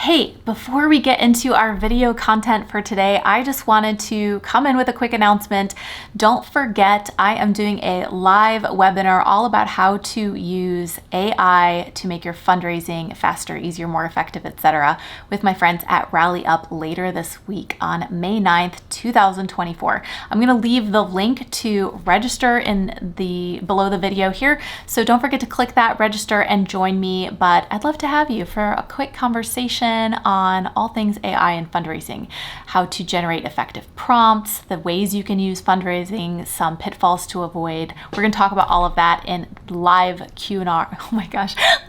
Hey, before we get into our video content for today, I just wanted to come in with a quick announcement. Don't forget, I am doing a live webinar all about how to use AI to make your fundraising faster, easier, more effective, etc. with my friends at Rally Up later this week on May 9th, 2024. I'm going to leave the link to register in below the video here. So don't forget to click that, register, and join me. But I'd love to have you for a quick conversation on all things AI and fundraising, how to generate effective prompts, the ways you can use fundraising, some pitfalls to avoid. We're going to talk about all of that in live Q&R,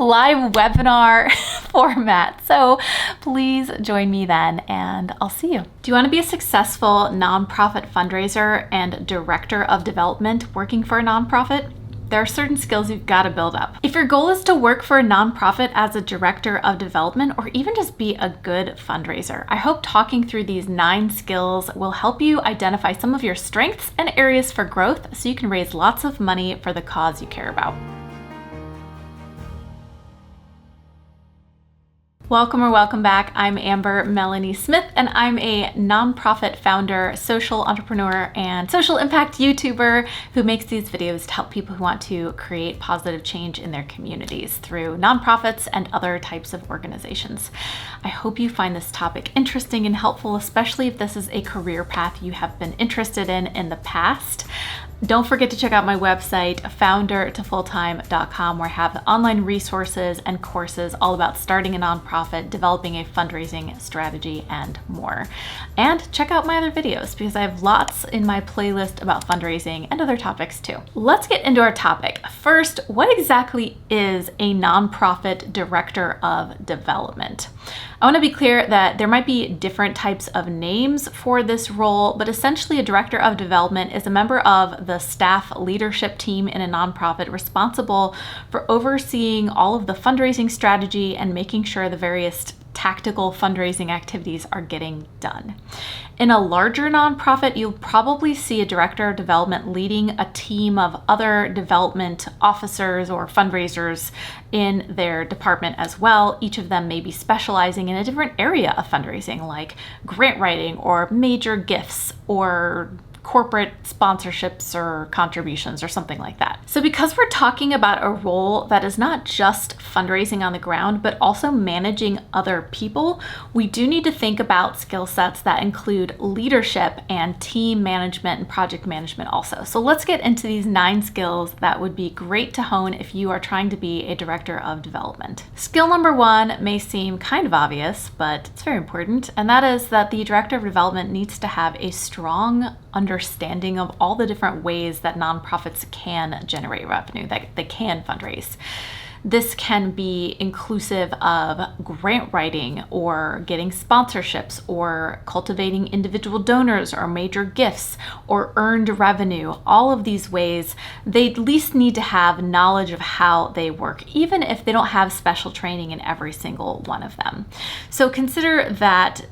live webinar format. So please join me then and I'll see you. Do you want to be a successful nonprofit fundraiser and director of development working for a nonprofit? There are certain skills you've got to build up. If your goal is to work for a nonprofit as a director of development or even just be a good fundraiser, I hope talking through these 9 skills will help you identify some of your strengths and areas for growth so you can raise lots of money for the cause you care about. Welcome back. I'm Amber Melanie Smith, and I'm a nonprofit founder, social entrepreneur, and social impact YouTuber who makes these videos to help people who want to create positive change in their communities through nonprofits and other types of organizations. I hope you find this topic interesting and helpful, especially if this is a career path you have been interested in the past. Don't forget to check out my website, foundertofulltime.com, where I have online resources and courses all about starting a nonprofit, developing a fundraising strategy, and more. And check out my other videos because I have lots in my playlist about fundraising and other topics too. Let's get into our topic. First, what exactly is a nonprofit director of development? I want to be clear that there might be different types of names for this role, but essentially a director of development is a member of the staff leadership team in a nonprofit responsible for overseeing all of the fundraising strategy and making sure the various tactical fundraising activities are getting done. In a larger nonprofit, you'll probably see a director of development leading a team of other development officers or fundraisers in their department as well. Each of them may be specializing in a different area of fundraising, like grant writing or major gifts or corporate sponsorships or contributions or something like that. So because we're talking about a role that is not just fundraising on the ground, but also managing other people, we do need to think about skill sets that include leadership and team management and project management also. So let's get into these 9 skills that would be great to hone if you are trying to be a director of development. Skill number 1 may seem kind of obvious, but it's very important, and that is that the director of development needs to have a strong understanding of all the different ways that nonprofits can generate revenue, that they can fundraise. This can be inclusive of grant writing or getting sponsorships or cultivating individual donors or major gifts or earned revenue. All of these ways, they at least need to have knowledge of how they work, even if they don't have special training in every single one of them. So consider that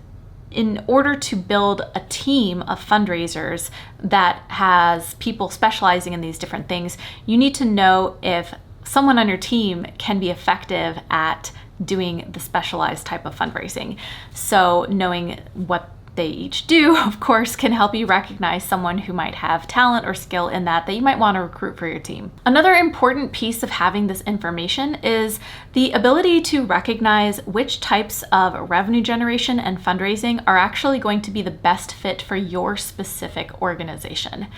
in order to build a team of fundraisers that has people specializing in these different things, you need to know if someone on your team can be effective at doing the specialized type of fundraising. So knowing what they each do, of course, can help you recognize someone who might have talent or skill in that you might want to recruit for your team. Another important piece of having this information is the ability to recognize which types of revenue generation and fundraising are actually going to be the best fit for your specific organization.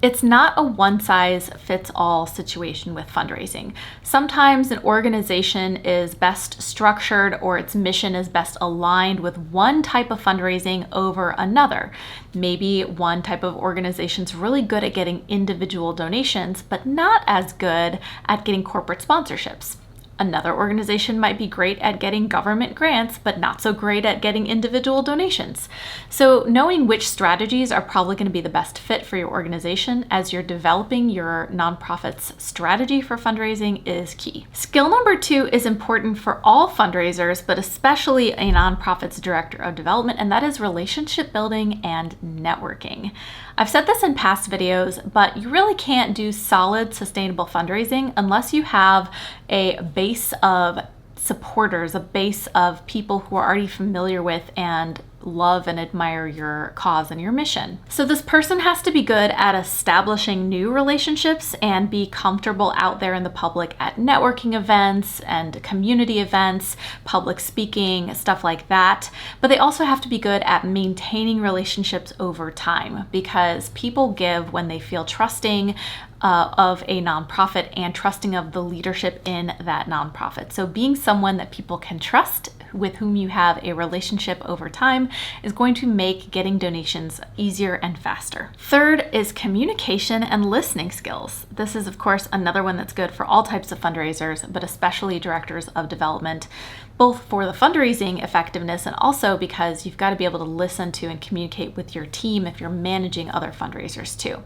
It's not a one-size-fits-all situation with fundraising. Sometimes an organization is best structured or its mission is best aligned with one type of fundraising over another. Maybe one type of organization is really good at getting individual donations, but not as good at getting corporate sponsorships. Another organization might be great at getting government grants, but not so great at getting individual donations. So knowing which strategies are probably going to be the best fit for your organization as you're developing your nonprofit's strategy for fundraising is key. Skill number 2 is important for all fundraisers, but especially a nonprofit's director of development, and that is relationship building and networking. I've said this in past videos, but you really can't do solid, sustainable fundraising unless you have a base of supporters, a base of people who are already familiar with and love and admire your cause and your mission. So this person has to be good at establishing new relationships and be comfortable out there in the public at networking events and community events, public speaking, stuff like that. But they also have to be good at maintaining relationships over time, because people give when they feel trusting of a nonprofit and trusting of the leadership in that nonprofit. So being someone that people can trust, with whom you have a relationship over time, is going to make getting donations easier and faster. Third is communication and listening skills. This is, of course, another one that's good for all types of fundraisers, but especially directors of development, both for the fundraising effectiveness and also because you've got to be able to listen to and communicate with your team if you're managing other fundraisers too.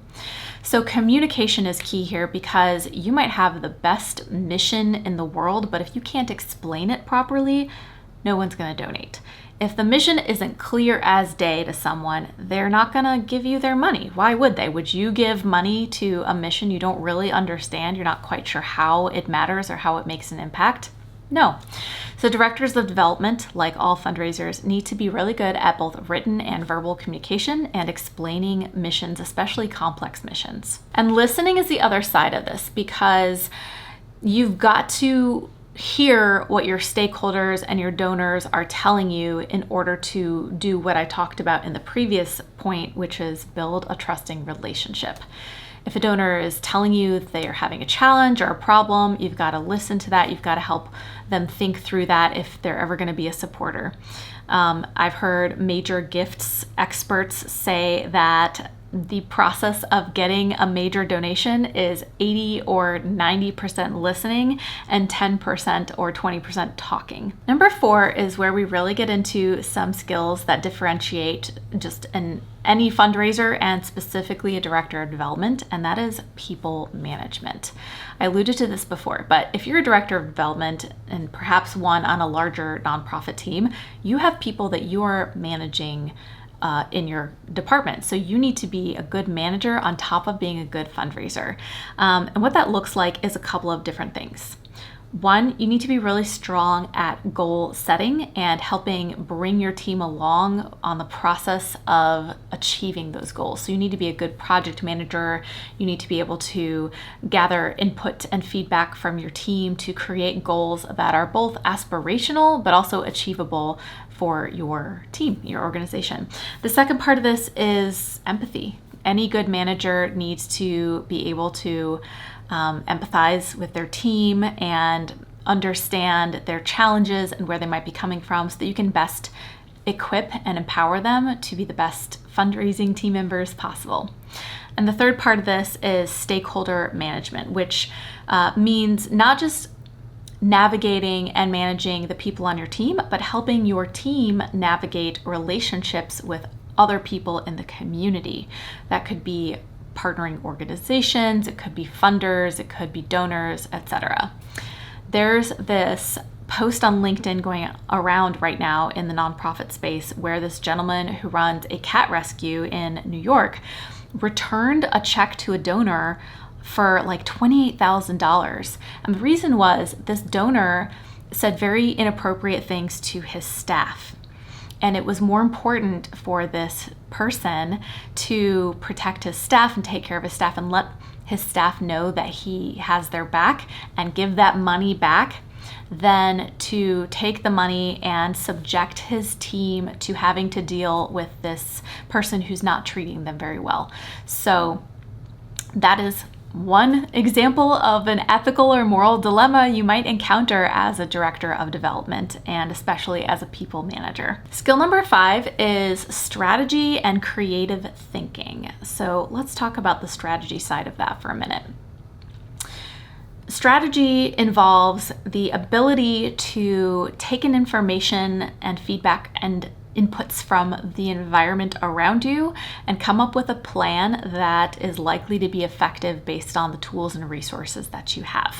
So communication is key here, because you might have the best mission in the world, but if you can't explain it properly, no one's going to donate. If the mission isn't clear as day to someone, they're not going to give you their money. Why would they? Would you give money to a mission you don't really understand? You're not quite sure how it matters or how it makes an impact? No. So directors of development, like all fundraisers, need to be really good at both written and verbal communication and explaining missions, especially complex missions. And listening is the other side of this, because you've got to hear what your stakeholders and your donors are telling you in order to do what I talked about in the previous point, which is build a trusting relationship. If a donor is telling you they are having a challenge or a problem, you've got to listen to that. You've got to help them think through that if they're ever going to be a supporter. I've heard major gifts experts say that the process of getting a major donation is 80 or 90% listening and 10% or 20% talking. Number 4 is where we really get into some skills that differentiate just any fundraiser and specifically a director of development, and that is people management. I alluded to this before, but if you're a director of development and perhaps one on a larger nonprofit team, you have people that you are managing in your department. So you need to be a good manager on top of being a good fundraiser. And what that looks like is a couple of different things. One, you need to be really strong at goal setting and helping bring your team along on the process of achieving those goals. So you need to be a good project manager. You need to be able to gather input and feedback from your team to create goals that are both aspirational but also achievable for your team, your organization. The second part of this is empathy. Any good manager needs to be able to empathize with their team and understand their challenges and where they might be coming from so that you can best equip and empower them to be the best fundraising team members possible. And the third part of this is stakeholder management, which means not just navigating and managing the people on your team, but helping your team navigate relationships with other people in the community. That could be partnering organizations, it could be funders, it could be donors, etc. There's this post on LinkedIn going around right now in the nonprofit space where this gentleman who runs a cat rescue in New York returned a check to a donor for like $28,000. And the reason was this donor said very inappropriate things to his staff. And it was more important for this person to protect his staff and take care of his staff and let his staff know that he has their back and give that money back than to take the money and subject his team to having to deal with this person who's not treating them very well. So that is one example of an ethical or moral dilemma you might encounter as a director of development and especially as a people manager. Skill number 5 is strategy and creative thinking. So let's talk about the strategy side of that for a minute. Strategy involves the ability to take in information and feedback and inputs from the environment around you and come up with a plan that is likely to be effective based on the tools and resources that you have.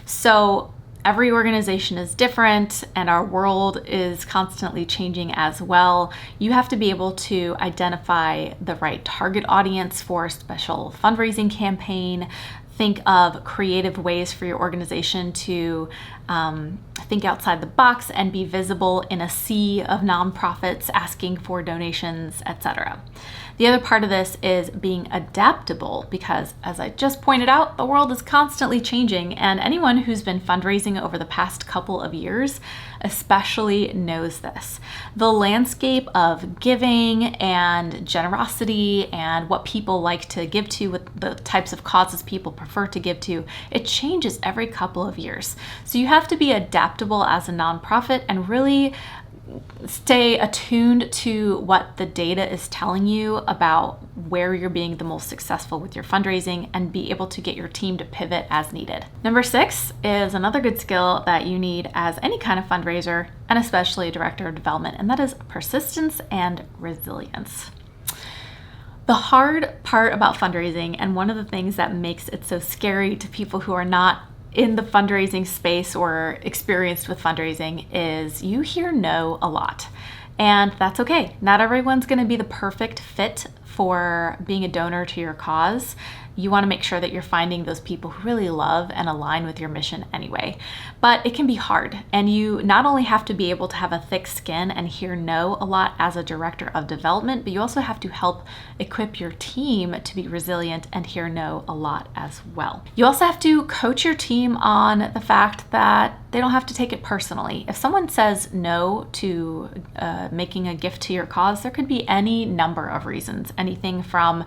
So every organization is different and our world is constantly changing as well. You have to be able to identify the right target audience for a special fundraising campaign, think of creative ways for your organization to think outside the box and be visible in a sea of nonprofits asking for donations, etc. The other part of this is being adaptable because, as I just pointed out, the world is constantly changing, and anyone who's been fundraising over the past couple of years especially knows this. The landscape of giving and generosity and what people like to give to, with the types of causes people prefer to give to, it changes every couple of years. So you have to be adaptable as a nonprofit and really stay attuned to what the data is telling you about where you're being the most successful with your fundraising and be able to get your team to pivot as needed. Number 6 is another good skill that you need as any kind of fundraiser, and especially a director of development, and that is persistence and resilience. The hard part about fundraising, and one of the things that makes it so scary to people who are not in the fundraising space or experienced with fundraising, is you hear no a lot. And that's okay. Not everyone's going to be the perfect fit for being a donor to your cause. You want to make sure that you're finding those people who really love and align with your mission anyway. But it can be hard, and you not only have to be able to have a thick skin and hear no a lot as a director of development, but you also have to help equip your team to be resilient and hear no a lot as well. You also have to coach your team on the fact that they don't have to take it personally. If someone says no to making a gift to your cause, there could be any number of reasons. Anything from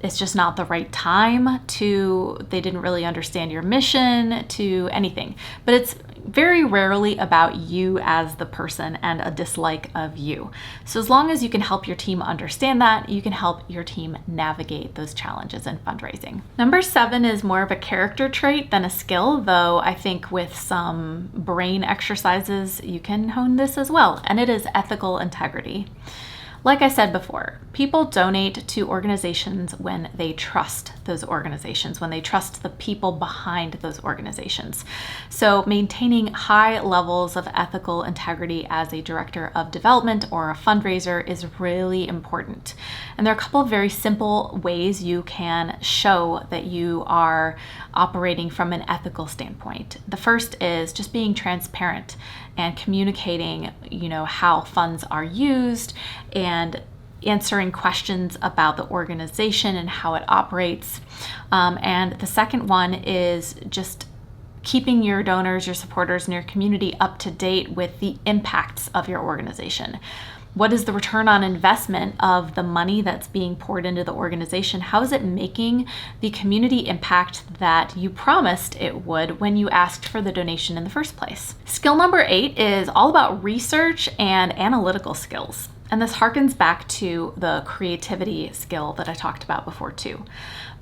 it's just not the right time to they didn't really understand your mission to anything. But it's very rarely about you as the person and a dislike of you. So as long as you can help your team understand that, you can help your team navigate those challenges in fundraising. Number 7 is more of a character trait than a skill, though I think with some brain exercises, you can hone this as well, and it is ethical integrity. Like I said before, people donate to organizations when they trust those organizations, when they trust the people behind those organizations. So maintaining high levels of ethical integrity as a director of development or a fundraiser is really important. And there are a couple of very simple ways you can show that you are operating from an ethical standpoint. The first is just being transparent and communicating, how funds are used and answering questions about the organization and how it operates. And the second one is just keeping your donors, your supporters, and your community up to date with the impacts of your organization. What is the return on investment of the money that's being poured into the organization? How is it making the community impact that you promised it would when you asked for the donation in the first place? Skill number 8 is all about research and analytical skills. And this harkens back to the creativity skill that I talked about before too.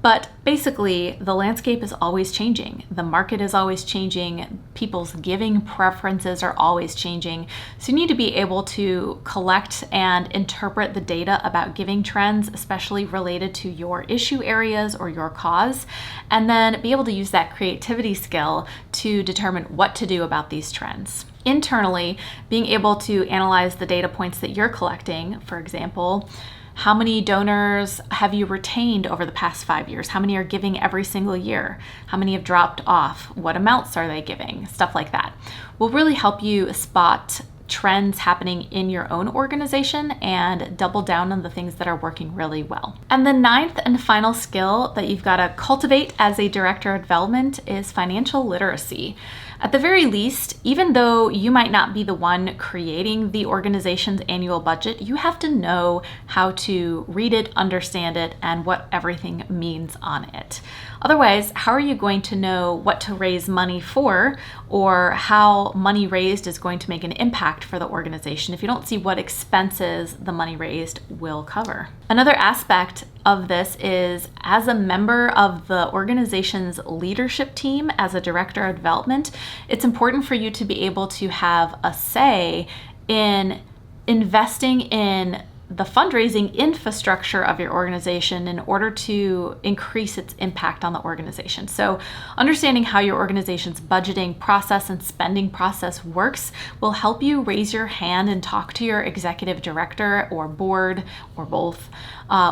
But basically, the landscape is always changing. The market is always changing. People's giving preferences are always changing. So you need to be able to collect and interpret the data about giving trends, especially related to your issue areas or your cause, and then be able to use that creativity skill to determine what to do about these trends. Internally, being able to analyze the data points that you're collecting, for example, how many donors have you retained over the past 5 years? How many are giving every single year? How many have dropped off? What amounts are they giving? Stuff like that will really help you spot trends happening in your own organization and double down on the things that are working really well. And the 9th and final skill that you've got to cultivate as a director of development is financial literacy. At the very least, even though you might not be the one creating the organization's annual budget, you have to know how to read it, understand it, and what everything means on it. Otherwise, how are you going to know what to raise money for or how money raised is going to make an impact for the organization if you don't see what expenses the money raised will cover? Another aspect of this is, as a member of the organization's leadership team, as a director of development, it's important for you to be able to have a say in investing in the fundraising infrastructure of your organization in order to increase its impact on the organization. So understanding how your organization's budgeting process and spending process works will help you raise your hand and talk to your executive director or board or both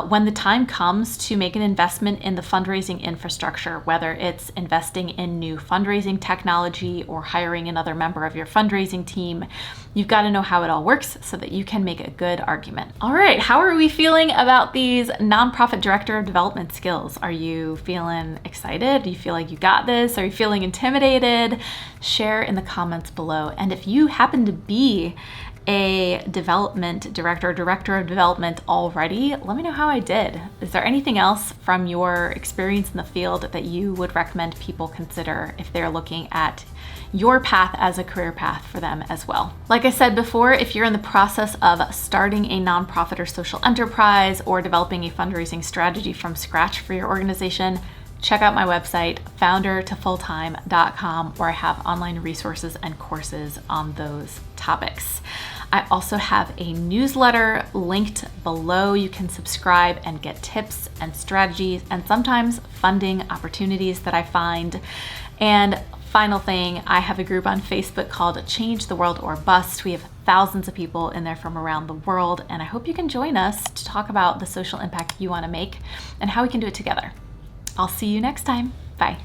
when the time comes to make an investment in the fundraising infrastructure, whether it's investing in new fundraising technology or hiring another member of your fundraising team. You've got to know how it all works so that you can make a good argument. All right, how are we feeling about these nonprofit director of development skills? Are you feeling excited? Do you feel like you got this? Are you feeling intimidated? Share in the comments below. And if you happen to be a development director or director of development already, let me know how I did. Is there anything else from your experience in the field that you would recommend people consider if they're looking at your path as a career path for them as well? Like I said before, if you're in the process of starting a nonprofit or social enterprise or developing a fundraising strategy from scratch for your organization, check out my website, foundertofulltime.com, where I have online resources and courses on those topics. I also have a newsletter linked below. You can subscribe and get tips and strategies and sometimes funding opportunities that I find. And final thing, I have a group on Facebook called Change the World or Bust. We have thousands of people in there from around the world, and I hope you can join us to talk about the social impact you want to make and how we can do it together. I'll see you next time. Bye.